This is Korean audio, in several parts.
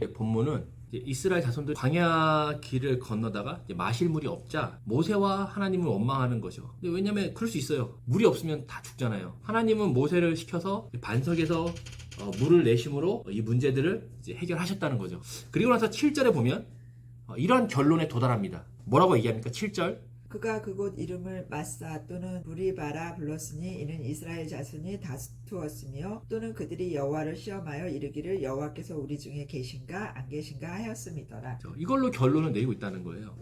본문은 이스라엘 자손들 광야 길을 건너다가 마실 물이 없자 모세와 하나님을 원망하는 거죠. 근데 왜냐면 그럴 수 있어요. 물이 없으면 다 죽잖아요. 하나님은 모세를 시켜서 반석에서 물을 내심으로 이 문제들을 이제 해결하셨다는 거죠. 그리고 나서 7절에 보면 이런 결론에 도달합니다. 뭐라고 얘기합니까? 7절. 그가 그곳 이름을 마사 또는 무리바라 불렀으니 이는 이스라엘 자손이 다투었으며 또는 그들이 여호와를 시험하여 이르기를 여호와께서 우리 중에 계신가 안 계신가 하였음이더라. 이걸로 결론을 내리고 있다는 거예요.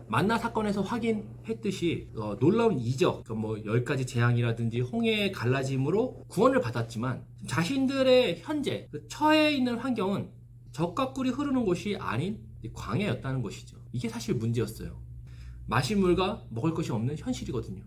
만나 사건에서 확인했듯이 놀라운 이적, 10가지 재앙이라든지 홍해의 갈라짐으로 구원을 받았지만 자신들의 현재 처해 있는 환경은 적과 꿀이 흐르는 곳이 아닌 광야였다는 것이죠. 이게 사실 문제였어요. 마실 물과 먹을 것이 없는 현실이거든요.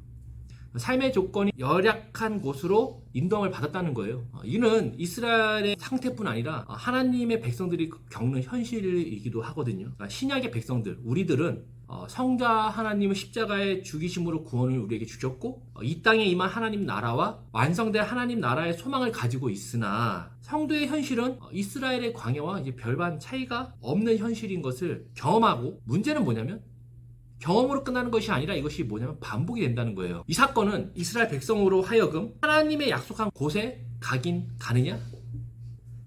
삶의 조건이 열악한 곳으로 인도함을 받았다는 거예요. 이는 이스라엘의 상태뿐 아니라 하나님의 백성들이 겪는 현실이기도 하거든요. 그러니까 신약의 백성들, 우리들은 성자 하나님은 십자가의 죽이심으로 구원을 우리에게 주셨고 이 땅에 임한 하나님 나라와 완성될 하나님 나라의 소망을 가지고 있으나 성도의 현실은 이스라엘의 광야와 이제 별반 차이가 없는 현실인 것을 경험하고, 문제는 뭐냐면 경험으로 끝나는 것이 아니라 이것이 뭐냐면 반복이 된다는 거예요. 이 사건은 이스라엘 백성으로 하여금 하나님의 약속한 곳에 가긴 가느냐?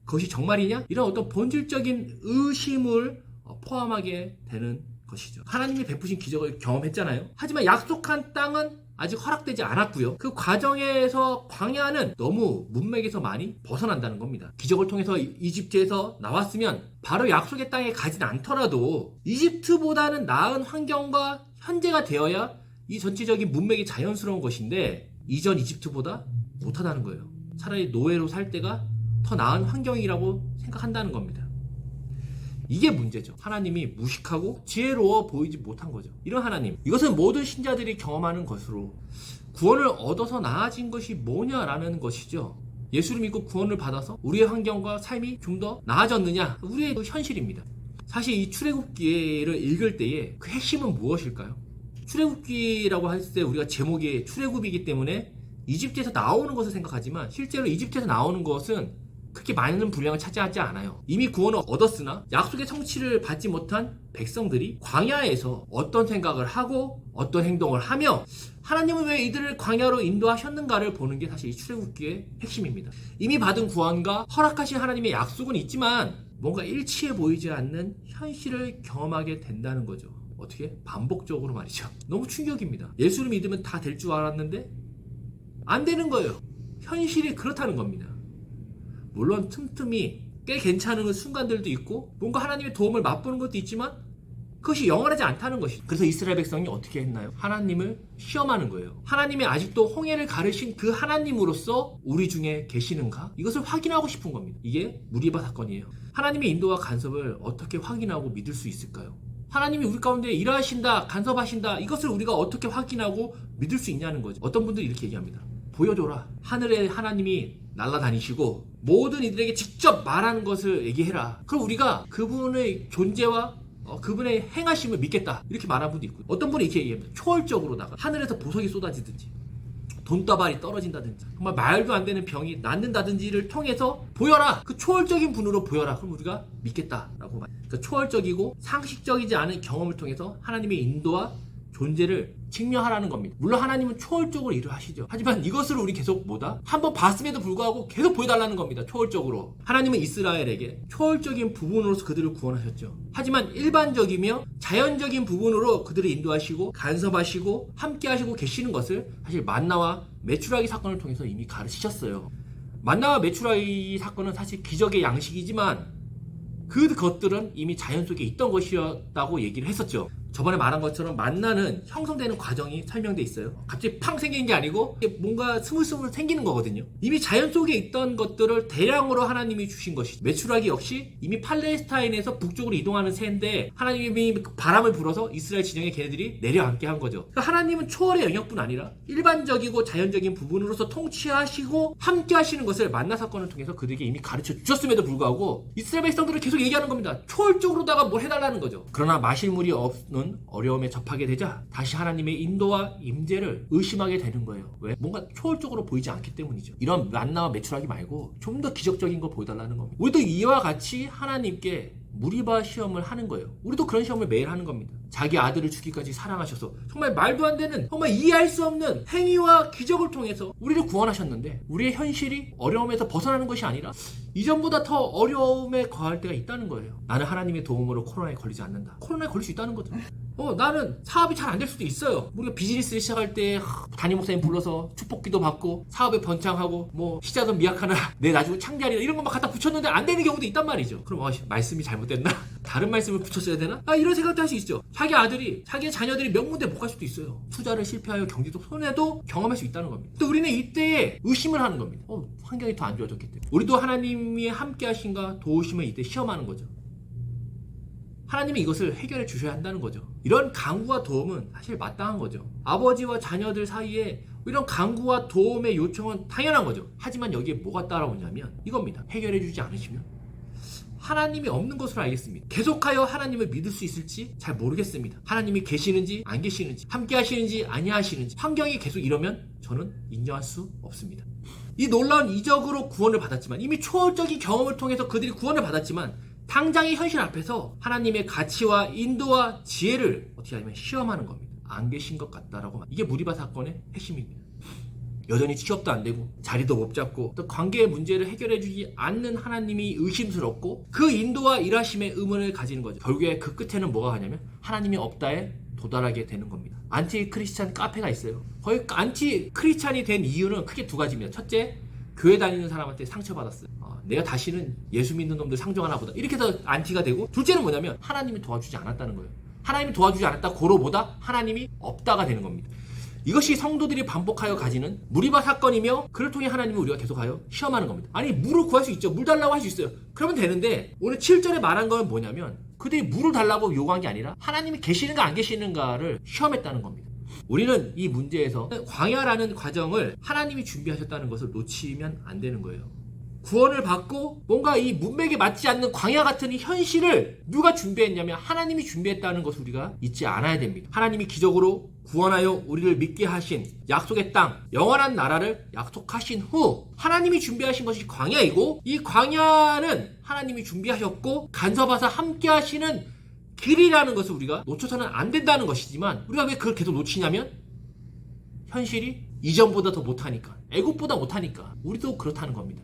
그것이 정말이냐? 이런 어떤 본질적인 의심을 포함하게 되는 것이죠. 하나님이 베푸신 기적을 경험했잖아요. 하지만 약속한 땅은 아직 허락되지 않았고요. 그 과정에서 광야는 너무 문맥에서 많이 벗어난다는 겁니다. 기적을 통해서 이집트에서 나왔으면 바로 약속의 땅에 가진 않더라도 이집트보다는 나은 환경과 현재가 되어야 이 전체적인 문맥이 자연스러운 것인데 이전 이집트보다 못하다는 거예요. 차라리 노예로 살 때가 더 나은 환경이라고 생각한다는 겁니다. 이게 문제죠. 하나님이 무식하고 지혜로워 보이지 못한 거죠. 이런 하나님, 이것은 모든 신자들이 경험하는 것으로 구원을 얻어서 나아진 것이 뭐냐라는 것이죠. 예수를 믿고 구원을 받아서 우리의 환경과 삶이 좀 더 나아졌느냐? 우리의 현실입니다. 사실 이 출애굽기를 읽을 때에 그 핵심은 무엇일까요? 출애굽기라고 할 때 우리가 제목이 출애굽이기 때문에 이집트에서 나오는 것을 생각하지만 실제로 이집트에서 나오는 것은 그렇게 많은 분량을 차지하지 않아요. 이미 구원을 얻었으나 약속의 성취를 받지 못한 백성들이 광야에서 어떤 생각을 하고 어떤 행동을 하며 하나님은 왜 이들을 광야로 인도하셨는가를 보는 게 사실 이 출애굽기의 핵심입니다. 이미 받은 구원과 허락하신 하나님의 약속은 있지만 뭔가 일치해 보이지 않는 현실을 경험하게 된다는 거죠. 어떻게? 반복적으로 말이죠. 너무 충격입니다. 예수를 믿으면 다 될 줄 알았는데 안 되는 거예요. 현실이 그렇다는 겁니다. 물론 틈틈이 꽤 괜찮은 순간들도 있고 뭔가 하나님의 도움을 맛보는 것도 있지만 그것이 영원하지 않다는 것이죠. 그래서 이스라엘 백성이 어떻게 했나요? 하나님을 시험하는 거예요. 하나님이 아직도 홍해를 가르신 그 하나님으로서 우리 중에 계시는가? 이것을 확인하고 싶은 겁니다. 이게 무리바 사건이에요. 하나님의 인도와 간섭을 어떻게 확인하고 믿을 수 있을까요? 하나님이 우리 가운데 일하신다, 간섭하신다, 이것을 우리가 어떻게 확인하고 믿을 수 있냐는 거죠. 어떤 분들이 이렇게 얘기합니다. 보여줘라. 하늘에 하나님이 날아다니시고 모든 이들에게 직접 말하는 것을 얘기해라. 그럼 우리가 그분의 존재와 그분의 행하심을 믿겠다. 이렇게 말하는 분도 있고, 어떤 분이 이렇게 얘기합니다. 초월적으로다가 하늘에서 보석이 쏟아지든지 돈다발이 떨어진다든지 정말 말도 안 되는 병이 낫는다든지를 통해서 보여라. 그 초월적인 분으로 보여라. 그럼 우리가 믿겠다라고 말합니다. 그러니까 초월적이고 상식적이지 않은 경험을 통해서 하나님의 인도와 존재를 증명하라는 겁니다. 물론 하나님은 초월적으로 일을 하시죠. 하지만 이것을 우리 계속 한번 봤음에도 불구하고 계속 보여달라는 겁니다. 초월적으로. 하나님은 이스라엘에게 초월적인 부분으로서 그들을 구원하셨죠. 하지만 일반적이며 자연적인 부분으로 그들을 인도하시고 간섭하시고 함께 하시고 계시는 것을 사실 만나와 메추라기 사건을 통해서 이미 가르치셨어요. 만나와 메추라기 사건은 사실 기적의 양식이지만 그것들은 이미 자연 속에 있던 것이었다고 얘기를 했었죠. 저번에 말한 것처럼 만나는 형성되는 과정이 설명돼 있어요. 갑자기 팡 생기는 게 아니고 뭔가 스물스물 생기는 거거든요. 이미 자연 속에 있던 것들을 대량으로 하나님이 주신 것이죠. 메추라기 역시 이미 팔레스타인에서 북쪽으로 이동하는 새인데 하나님이 바람을 불어서 이스라엘 진영에 걔네들이 내려앉게 한 거죠. 그러니까 하나님은 초월의 영역뿐 아니라 일반적이고 자연적인 부분으로서 통치하시고 함께 하시는 것을 만나 사건을 통해서 그들에게 이미 가르쳐 주셨음에도 불구하고 이스라엘 백성들은 계속 얘기하는 겁니다. 초월적으로다가 뭘 해달라는 거죠. 그러나 마실 물이 없는 어려움에 접하게 되자 다시 하나님의 인도와 임재를 의심하게 되는 거예요. 왜? 뭔가 초월적으로 보이지 않기 때문이죠. 이런 만나와 메추라기 말고 좀 더 기적적인 거 보여달라는 겁니다. 우리도 이와 같이 하나님께 무리바 시험을 하는 거예요. 우리도 그런 시험을 매일 하는 겁니다. 자기 아들을 죽기까지 사랑하셔서 정말 말도 안 되는, 정말 이해할 수 없는 행위와 기적을 통해서 우리를 구원하셨는데 우리의 현실이 어려움에서 벗어나는 것이 아니라 이전보다 더 어려움에 거할 때가 있다는 거예요. 나는 하나님의 도움으로 코로나에 걸리지 않는다. 코로나에 걸릴 수 있다는 거죠. 나는 사업이 잘 안 될 수도 있어요. 우리가 비즈니스를 시작할 때 담임 목사님 불러서 축복기도 받고 사업에 번창하고 뭐 시작은 미약하나 내 나중에 창대하리라 이런 거 막 갖다 붙였는데 안 되는 경우도 있단 말이죠. 그럼 말씀이 잘못됐나? 다른 말씀을 붙였어야 되나? 이런 생각도 할 수 있죠. 자기 아들이, 자기 자녀들이 명문대 못 갈 수도 있어요. 투자를 실패하여 경제적 손해도 경험할 수 있다는 겁니다. 또 우리는 이때에 의심을 하는 겁니다. 환경이 더 안 좋아졌기 때문에. 우리도 하나님이 함께 하신가 도우심을 이때 시험하는 거죠. 하나님이 이것을 해결해 주셔야 한다는 거죠. 이런 강구와 도움은 사실 마땅한 거죠. 아버지와 자녀들 사이에 이런 강구와 도움의 요청은 당연한 거죠. 하지만 여기에 뭐가 따라오냐면 이겁니다. 해결해 주지 않으시면 하나님이 없는 것으로 알겠습니다. 계속하여 하나님을 믿을 수 있을지 잘 모르겠습니다. 하나님이 계시는지 안 계시는지, 함께 하시는지 아니하시는지, 환경이 계속 이러면 저는 인정할 수 없습니다. 이 놀라운 이적으로 구원을 받았지만, 이미 초월적인 경험을 통해서 그들이 구원을 받았지만 당장의 현실 앞에서 하나님의 가치와 인도와 지혜를 어떻게 하면 시험하는 겁니다. 안 계신 것 같다라고. 이게 무리바 사건의 핵심입니다. 여전히 취업도 안 되고 자리도 못 잡고 또 관계의 문제를 해결해 주지 않는 하나님이 의심스럽고 그 인도와 일하심의 의문을 가지는 거죠. 결국에 그 끝에는 뭐가 하냐면 하나님이 없다에 도달하게 되는 겁니다. 안티 크리스찬 카페가 있어요. 거의 안티 크리스찬이 된 이유는 크게 두 가지입니다. 첫째, 교회 다니는 사람한테 상처받았어요. 내가 다시는 예수 믿는 놈들 상종하나 보다. 이렇게 해서 안티가 되고, 둘째는 뭐냐면 하나님이 도와주지 않았다는 거예요. 하나님이 도와주지 않았다 고로보다 하나님이 없다가 되는 겁니다. 이것이 성도들이 반복하여 가지는 무리바 사건이며, 그를 통해 하나님을 우리가 계속하여 시험하는 겁니다. 아니, 물을 구할 수 있죠. 물 달라고 할 수 있어요. 그러면 되는데 오늘 7절에 말한 건 뭐냐면 그들이 물을 달라고 요구한 게 아니라 하나님이 계시는가 안 계시는가를 시험했다는 겁니다. 우리는 이 문제에서 광야라는 과정을 하나님이 준비하셨다는 것을 놓치면 안 되는 거예요. 구원을 받고 뭔가 이 문맥에 맞지 않는 광야 같은 이 현실을 누가 준비했냐면 하나님이 준비했다는 것을 우리가 잊지 않아야 됩니다. 하나님이 기적으로 구원하여 우리를 믿게 하신 약속의 땅, 영원한 나라를 약속하신 후 하나님이 준비하신 것이 광야이고, 이 광야는 하나님이 준비하셨고 간섭하사 함께 하시는 길이라는 것을 우리가 놓쳐서는 안 된다는 것이지만, 우리가 왜 그걸 계속 놓치냐면 현실이 이전보다 더 못하니까, 애굽보다 못하니까 우리도 그렇다는 겁니다.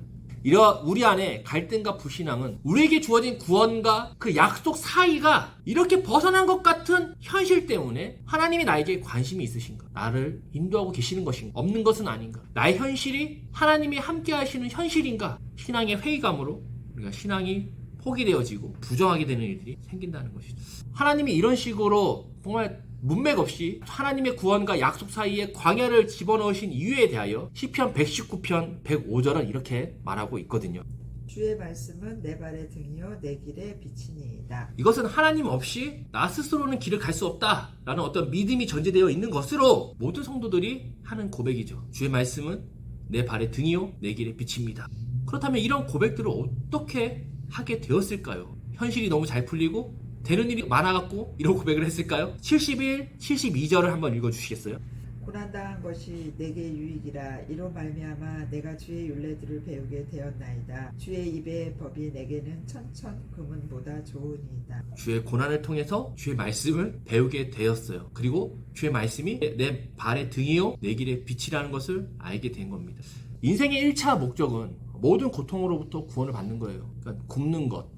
우리 안에 갈등과 불신앙은 우리에게 주어진 구원과 그 약속 사이가 이렇게 벗어난 것 같은 현실 때문에 하나님이 나에게 관심이 있으신가? 나를 인도하고 계시는 것인가? 없는 것은 아닌가? 나의 현실이 하나님이 함께 하시는 현실인가? 신앙의 회의감으로 우리가 신앙이 포기되어지고 부정하게 되는 일들이 생긴다는 것이죠. 하나님이 이런 식으로 정말 문맥 없이 하나님의 구원과 약속 사이에 광야를 집어넣으신 이유에 대하여 시편 119편 105절은 이렇게 말하고 있거든요. 주의 말씀은 내 발의 등이요 내 길의 빛이니이다. 이것은 하나님 없이 나 스스로는 길을 갈 수 없다라는 어떤 믿음이 전제되어 있는 것으로 모든 성도들이 하는 고백이죠. 주의 말씀은 내 발의 등이요 내 길의 빛입니다. 그렇다면 이런 고백들을 어떻게 하게 되었을까요? 현실이 너무 잘 풀리고 되는 일이 많아갖고 이런 고백을 했을까요? 71, 72절을 한번 읽어주시겠어요? 고난당한 것이 내게 유익이라. 이로 말미암아 내가 주의 율례들을 배우게 되었나이다. 주의 입의 법이 내게는 천천 금은보다 좋으니이다. 주의 고난을 통해서 주의 말씀을 배우게 되었어요. 그리고 주의 말씀이 내 발의 등이요 내 길의 빛이라는 것을 알게 된 겁니다. 인생의 1차 목적은 모든 고통으로부터 구원을 받는 거예요. 그러니까 굶는 것,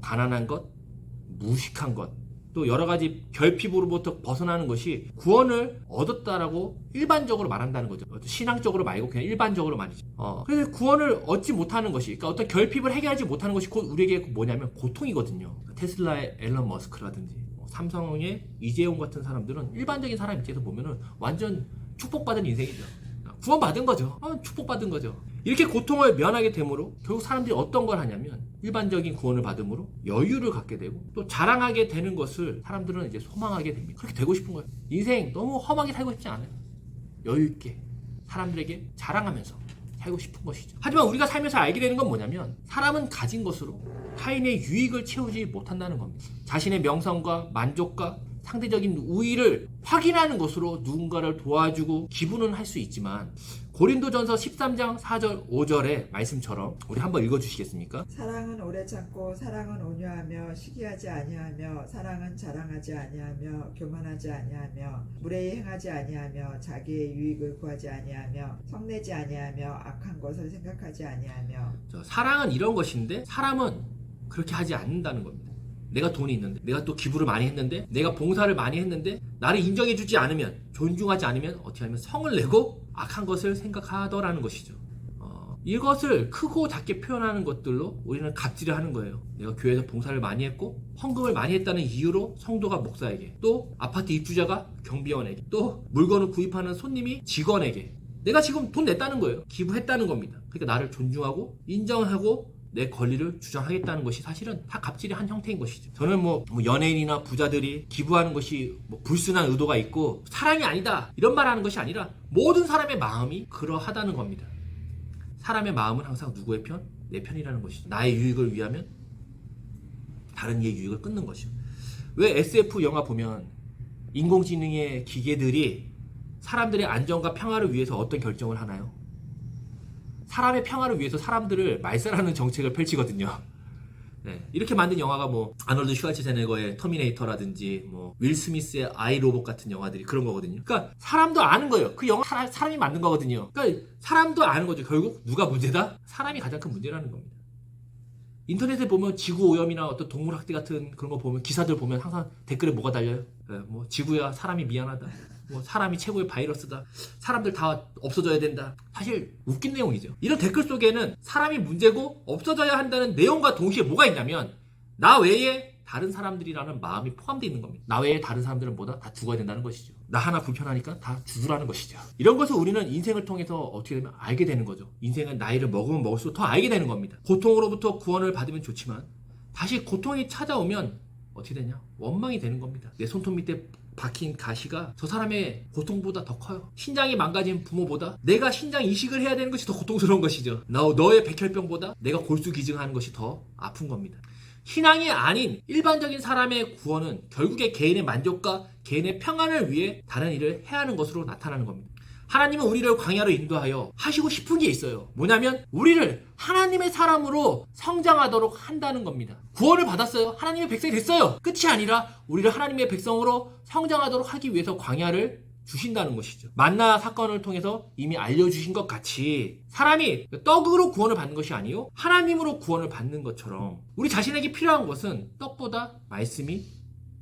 가난한 것, 무식한 것, 또 여러 가지 결핍으로부터 벗어나는 것이 구원을 얻었다라고 일반적으로 말한다는 거죠. 신앙적으로 말고 그냥 일반적으로 말이죠. 그래서 구원을 얻지 못하는 것이, 그러니까 어떤 결핍을 해결하지 못하는 것이 곧 우리에게 뭐냐면 고통이거든요. 테슬라의 앨런 머스크라든지 삼성의 이재용 같은 사람들은 일반적인 사람 입장에서 보면은 완전 축복받은 인생이죠. 구원받은 거죠. 축복받은 거죠. 이렇게 고통을 면하게 되므로 결국 사람들이 어떤 걸 하냐면 일반적인 구원을 받음으로 여유를 갖게 되고 또 자랑하게 되는 것을 사람들은 이제 소망하게 됩니다. 그렇게 되고 싶은 거예요. 인생 너무 험하게 살고 싶지 않아요. 여유 있게 사람들에게 자랑하면서 살고 싶은 것이죠. 하지만 우리가 살면서 알게 되는 건 뭐냐면 사람은 가진 것으로 타인의 유익을 채우지 못한다는 겁니다. 자신의 명성과 만족과 상대적인 우위를 확인하는 것으로 누군가를 도와주고 기부는 할 수 있지만 고린도전서 13장 4절 5절의 말씀처럼 우리 한번 읽어주시겠습니까? 사랑은 오래 참고 사랑은 온유하며 시기하지 아니하며 사랑은 자랑하지 아니하며 교만하지 아니하며 무례히 행하지 아니하며 자기의 유익을 구하지 아니하며 성내지 아니하며 악한 것을 생각하지 아니하며. 사랑은 이런 것인데 사람은 그렇게 하지 않는다는 겁니다. 내가 돈이 있는데, 내가 또 기부를 많이 했는데, 내가 봉사를 많이 했는데 나를 인정해주지 않으면, 존중하지 않으면 어떻게 하면 성을 내고 악한 것을 생각하더라는 것이죠. 이것을 크고 작게 표현하는 것들로 우리는 갑질을 하는 거예요. 내가 교회에서 봉사를 많이 했고 헌금을 많이 했다는 이유로 성도가 목사에게, 또 아파트 입주자가 경비원에게, 또 물건을 구입하는 손님이 직원에게 내가 지금 돈 냈다는 거예요. 기부했다는 겁니다. 그러니까 나를 존중하고 인정하고 내 권리를 주장하겠다는 것이 사실은 다 갑질의 한 형태인 것이죠. 저는 뭐 연예인이나 부자들이 기부하는 것이 뭐 불순한 의도가 있고 사랑이 아니다 이런 말하는 것이 아니라 모든 사람의 마음이 그러하다는 겁니다. 사람의 마음은 항상 누구의 편? 내 편이라는 것이죠. 나의 유익을 위하면 다른 이의 유익을 끊는 것이죠. 왜 SF 영화 보면 인공지능의 기계들이 사람들의 안전과 평화를 위해서 어떤 결정을 하나요? 사람의 평화를 위해서 사람들을 말살하는 정책을 펼치거든요. 네, 이렇게 만든 영화가 뭐 아놀드 슈왈츠제네거의 터미네이터라든지 뭐 윌 스미스의 아이 로봇 같은 영화들이 그런 거거든요. 그러니까 사람도 아는 거예요. 그 영화 사람이 만든 거거든요. 그러니까 사람도 아는 거죠. 결국 누가 문제다? 사람이 가장 큰 문제라는 겁니다. 인터넷에 보면 지구 오염이나 어떤 동물 학대 같은 그런 거 보면 기사들 보면 항상 댓글에 뭐가 달려요? 네, 뭐 지구야 사람이 미안하다. 뭐 사람이 최고의 바이러스다. 사람들 다 없어져야 된다. 사실 웃긴 내용이죠. 이런 댓글 속에는 사람이 문제고 없어져야 한다는 내용과 동시에 뭐가 있냐면 나 외에 다른 사람들이라는 마음이 포함되어 있는 겁니다. 나 외에 다른 사람들은 뭐다? 다 죽어야 된다는 것이죠. 나 하나 불편하니까 다 죽으라는 것이죠. 이런 것을 우리는 인생을 통해서 어떻게 되면 알게 되는 거죠. 인생은 나이를 먹으면 먹을수록 더 알게 되는 겁니다. 고통으로부터 구원을 받으면 좋지만 다시 고통이 찾아오면 어떻게 되냐? 원망이 되는 겁니다. 내 손톱 밑에 박힌 가시가 저 사람의 고통보다 더 커요. 신장이 망가진 부모보다 내가 신장 이식을 해야 되는 것이 더 고통스러운 것이죠. 너의 백혈병보다 내가 골수기증하는 것이 더 아픈 겁니다. 신앙이 아닌 일반적인 사람의 구원은 결국에 개인의 만족과 개인의 평안을 위해 다른 일을 해야 하는 것으로 나타나는 겁니다. 하나님은 우리를 광야로 인도하여 하시고 싶은 게 있어요. 뭐냐면 우리를 하나님의 사람으로 성장하도록 한다는 겁니다. 구원을 받았어요. 하나님의 백성이 됐어요. 끝이 아니라 우리를 하나님의 백성으로 성장하도록 하기 위해서 광야를 주신다는 것이죠. 만나 사건을 통해서 이미 알려주신 것 같이 사람이 떡으로 구원을 받는 것이 아니요 하나님으로 구원을 받는 것처럼 우리 자신에게 필요한 것은 떡보다 말씀이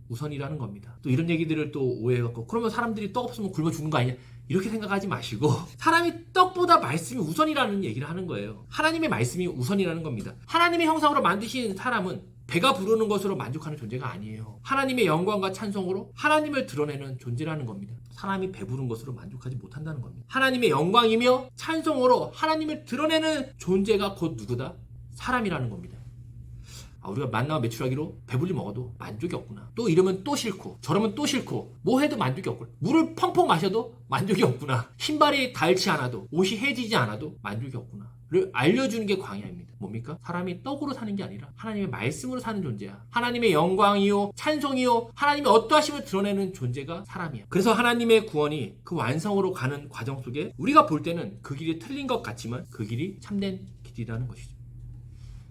우선이라는 겁니다. 또 이런 얘기들을 또 오해해갖고 그러면 사람들이 떡 없으면 굶어 죽는 거 아니냐 이렇게 생각하지 마시고 사람이 떡보다 말씀이 우선이라는 얘기를 하는 거예요. 하나님의 말씀이 우선이라는 겁니다. 하나님의 형상으로 만드신 사람은 배가 부르는 것으로 만족하는 존재가 아니에요. 하나님의 영광과 찬송으로 하나님을 드러내는 존재라는 겁니다. 사람이 배부른 것으로 만족하지 못한다는 겁니다. 하나님의 영광이며 찬송으로 하나님을 드러내는 존재가 곧 누구다? 사람이라는 겁니다. 우리가 만나와 매출하기로 배불리 먹어도 만족이 없구나. 또 이러면 또 싫고 저러면 또 싫고 뭐 해도 만족이 없구나. 물을 펑펑 마셔도 만족이 없구나. 신발이 닳지 않아도 옷이 해지지 않아도 만족이 없구나. 를 알려주는 게 광야입니다. 뭡니까? 사람이 떡으로 사는 게 아니라 하나님의 말씀으로 사는 존재야. 하나님의 영광이요 찬송이요 하나님의 어떠하심을 드러내는 존재가 사람이야. 그래서 하나님의 구원이 그 완성으로 가는 과정 속에 우리가 볼 때는 그 길이 틀린 것 같지만 그 길이 참된 길이라는 것이죠.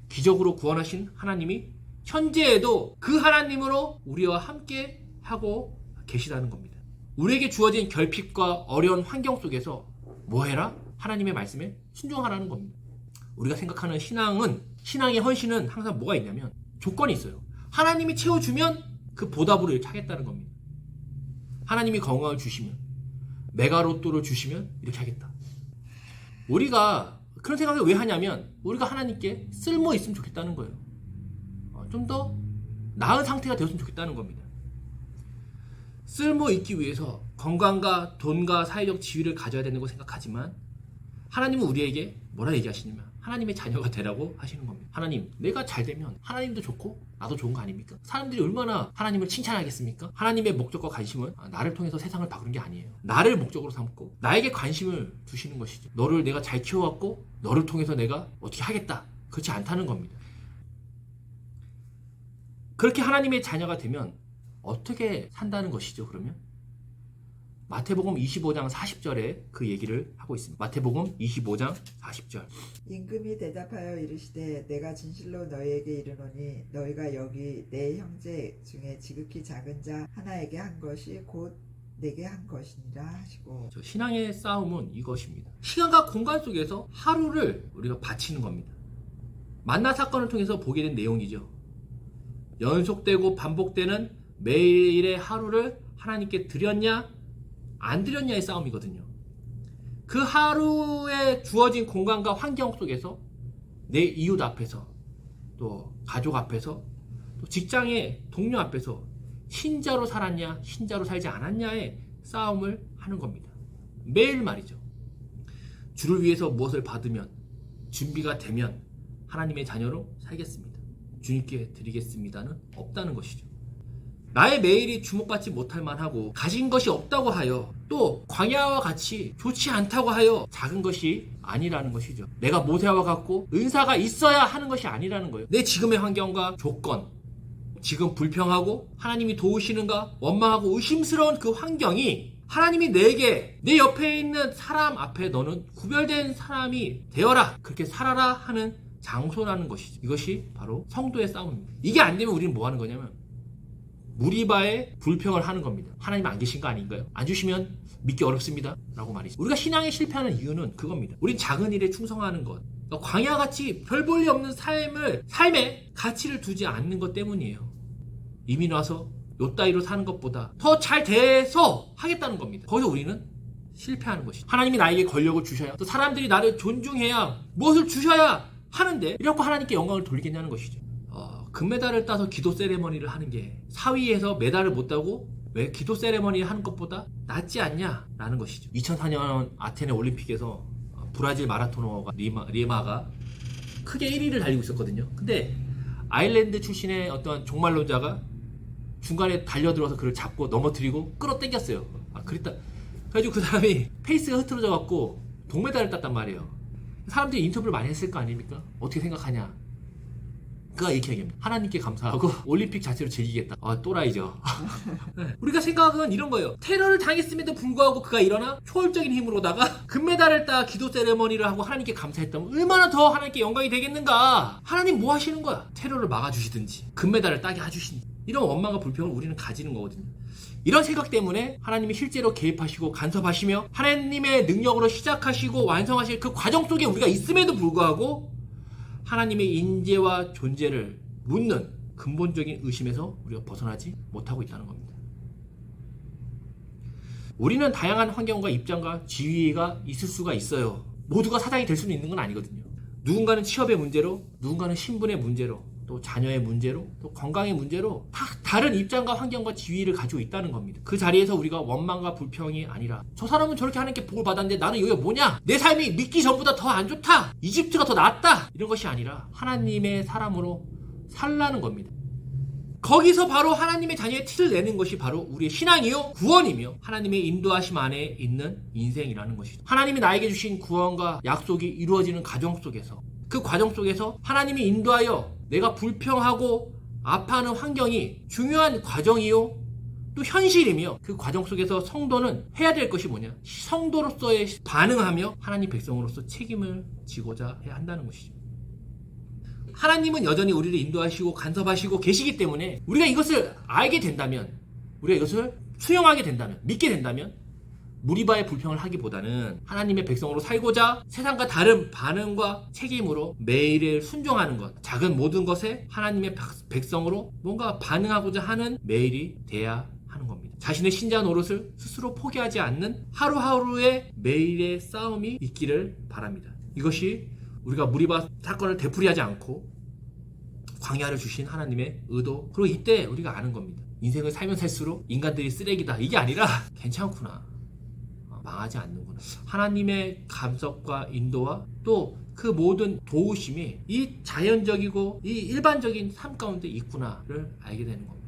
기적으로 구원하신 하나님이 현재에도 그 하나님으로 우리와 함께 하고 계시다는 겁니다. 우리에게 주어진 결핍과 어려운 환경 속에서 뭐 해라? 하나님의 말씀에 순종하라는 겁니다. 우리가 생각하는 신앙의 헌신은 항상 뭐가 있냐면 조건이 있어요. 하나님이 채워주면 그 보답으로 이렇게 하겠다는 겁니다. 하나님이 건강을 주시면 메가로또를 주시면 이렇게 하겠다. 우리가 그런 생각을 왜 하냐면 우리가 하나님께 쓸모 있으면 좋겠다는 거예요. 좀 더 나은 상태가 되었으면 좋겠다는 겁니다. 쓸모 있기 위해서 건강과 돈과 사회적 지위를 가져야 된다고 생각하지만 하나님은 우리에게 뭐라 얘기하시냐면 하나님의 자녀가 되라고 하시는 겁니다. 하나님, 내가 잘 되면 하나님도 좋고 나도 좋은 거 아닙니까? 사람들이 얼마나 하나님을 칭찬하겠습니까? 하나님의 목적과 관심은 나를 통해서 세상을 바꾸는 게 아니에요. 나를 목적으로 삼고 나에게 관심을 두시는 것이죠. 너를 내가 잘 키워왔고 너를 통해서 내가 어떻게 하겠다. 그렇지 않다는 겁니다. 그렇게 하나님의 자녀가 되면 어떻게 산다는 것이죠, 그러면? 마태복음 25장 40절에 그 얘기를 하고 있습니다. 마태복음 25장 40절. 임금이 대답하여 이르시되 내가 진실로 너희에게 이르노니 너희가 여기 내 형제 중에 지극히 작은 자 하나에게 한 것이 곧 내게 한 것이니라 하시고. 신앙의 싸움은 이것입니다. 시간과 공간 속에서 하루를 우리가 바치는 겁니다. 만나 사건을 통해서 보게 된 내용이죠. 연속되고 반복되는 매일의 하루를 하나님께 드렸냐 안 드렸냐의 싸움이거든요. 그 하루에 주어진 공간과 환경 속에서 내 이웃 앞에서 또 가족 앞에서 또 직장의 동료 앞에서 신자로 살았냐 신자로 살지 않았냐의 싸움을 하는 겁니다. 매일 말이죠. 주를 위해서 무엇을 받으면 준비가 되면 하나님의 자녀로 살겠습니다. 주님께 드리겠습니다는 없다는 것이죠. 나의 매일이 주목받지 못할 만하고 가진 것이 없다고 하여 또 광야와 같이 좋지 않다고 하여 작은 것이 아니라는 것이죠. 내가 모세와 같고 은사가 있어야 하는 것이 아니라는 거예요. 내 지금의 환경과 조건, 지금 불평하고 하나님이 도우시는가 원망하고 의심스러운 그 환경이 하나님이 내게 내 옆에 있는 사람 앞에 너는 구별된 사람이 되어라 그렇게 살아라 하는 장소라는 것이죠. 이것이 바로 성도의 싸움입니다. 이게 안 되면 우리는 뭐 하는 거냐면 무리바에 불평을 하는 겁니다. 하나님 안 계신 거 아닌가요? 안 주시면 믿기 어렵습니다 라고 말이죠. 우리가 신앙에 실패하는 이유는 그겁니다. 우린 작은 일에 충성하는 것, 그러니까 광야같이 별 볼 일 없는 삶에 가치를 두지 않는 것 때문이에요. 이민 와서 요따위로 사는 것보다 더 잘 돼서 하겠다는 겁니다. 거기서 우리는 실패하는 것이죠. 하나님이 나에게 권력을 주셔야 또 사람들이 나를 존중해야 무엇을 주셔야 하는데 이렇게 하나님께 영광을 돌리겠냐는 것이죠. 금메달을 따서 기도 세레머니를 하는 게 사위에서 메달을 못 따고 왜 기도 세레머니를 하는 것보다 낫지 않냐라는 것이죠. 2004년 아테네 올림픽에서 브라질 마라토너가 리마가 크게 1위를 달리고 있었거든요. 근데 아일랜드 출신의 어떤 종말론자가 중간에 달려들어서 그를 잡고 넘어뜨리고 끌어당겼어요. 그래가지고 그 사람이 페이스가 흐트러져 갖고 동메달을 땄단 말이에요. 사람들이 인터뷰를 많이 했을 거 아닙니까? 어떻게 생각하냐? 그가 이렇게 얘기합니다. 하나님께 감사하고 올림픽 자체로 즐기겠다. 또라이죠. 우리가 생각은 이런 거예요. 테러를 당했음에도 불구하고 그가 일어나 초월적인 힘으로다가 금메달을 따 기도 세레머니를 하고 하나님께 감사했다면 얼마나 더 하나님께 영광이 되겠는가. 하나님 뭐 하시는 거야? 테러를 막아주시든지 금메달을 따게 해주시든지 이런 원망과 불평을 우리는 가지는 거거든요. 이런 생각 때문에 하나님이 실제로 개입하시고 간섭하시며 하나님의 능력으로 시작하시고 완성하실 그 과정 속에 우리가 있음에도 불구하고 하나님의 인재와 존재를 묻는 근본적인 의심에서 우리가 벗어나지 못하고 있다는 겁니다. 우리는 다양한 환경과 입장과 지위가 있을 수가 있어요. 모두가 사장이 될 수는 있는 건 아니거든요. 누군가는 취업의 문제로, 누군가는 신분의 문제로, 또 자녀의 문제로, 또 건강의 문제로 다 다른 입장과 환경과 지위를 가지고 있다는 겁니다. 그 자리에서 우리가 원망과 불평이 아니라 저 사람은 저렇게 하나님께 복을 받았는데 나는 여기가 뭐냐? 내 삶이 믿기 전보다 더 안 좋다! 이집트가 더 낫다! 이런 것이 아니라 하나님의 사람으로 살라는 겁니다. 거기서 바로 하나님의 자녀의 티를 내는 것이 바로 우리의 신앙이요 구원이며 하나님의 인도하심 안에 있는 인생이라는 것이죠. 하나님이 나에게 주신 구원과 약속이 이루어지는 과정 속에서 그 과정 속에서 하나님이 인도하여 내가 불평하고 아파하는 환경이 중요한 과정이요 또 현실이며 그 과정 속에서 성도는 해야 될 것이 뭐냐? 성도로서의 반응하며 하나님 백성으로서 책임을 지고자 해야 한다는 것이죠. 하나님은 여전히 우리를 인도하시고 간섭하시고 계시기 때문에 우리가 이것을 알게 된다면, 우리가 이것을 수용하게 된다면, 믿게 된다면 무리바의 불평을 하기보다는 하나님의 백성으로 살고자 세상과 다른 반응과 책임으로 매일을 순종하는 것, 작은 모든 것에 하나님의 백성으로 뭔가 반응하고자 하는 매일이 돼야 하는 겁니다. 자신의 신자 노릇을 스스로 포기하지 않는 하루하루의 매일의 싸움이 있기를 바랍니다. 이것이 우리가 무리바 사건을 되풀이하지 않고 광야를 주신 하나님의 의도, 그리고 이때 우리가 아는 겁니다. 인생을 살면 살수록 인간들이 쓰레기다, 이게 아니라 괜찮구나, 망하지 않는구나, 하나님의 감석과 인도와 또 그 모든 도우심이 이 자연적이고 이 일반적인 삶 가운데 있구나를 알게 되는 겁니다.